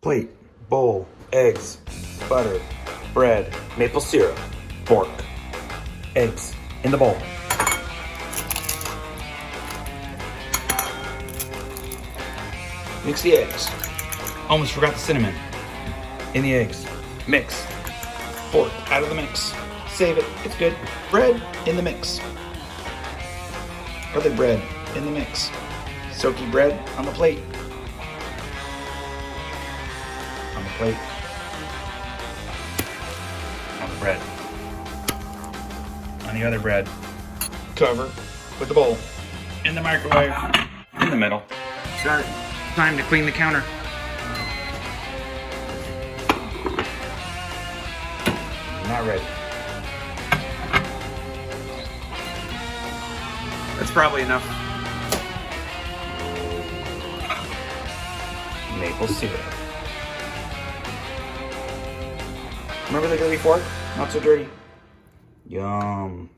Plate, bowl, eggs, butter, bread, maple syrup, fork, eggs in the bowl. Mix the eggs. Almost forgot the cinnamon. In the eggs. Mix. Fork out of the mix. Save it. It's good. Bread in the mix. Other bread in the mix. Soaky bread on the plate. On the plate. On the bread. On the other bread. Cover with the bowl. In the microwave. In the middle. Start. Time to clean the counter. Not ready. That's probably enough. Maple syrup. Remember the dirty fork? Not so dirty. Yum.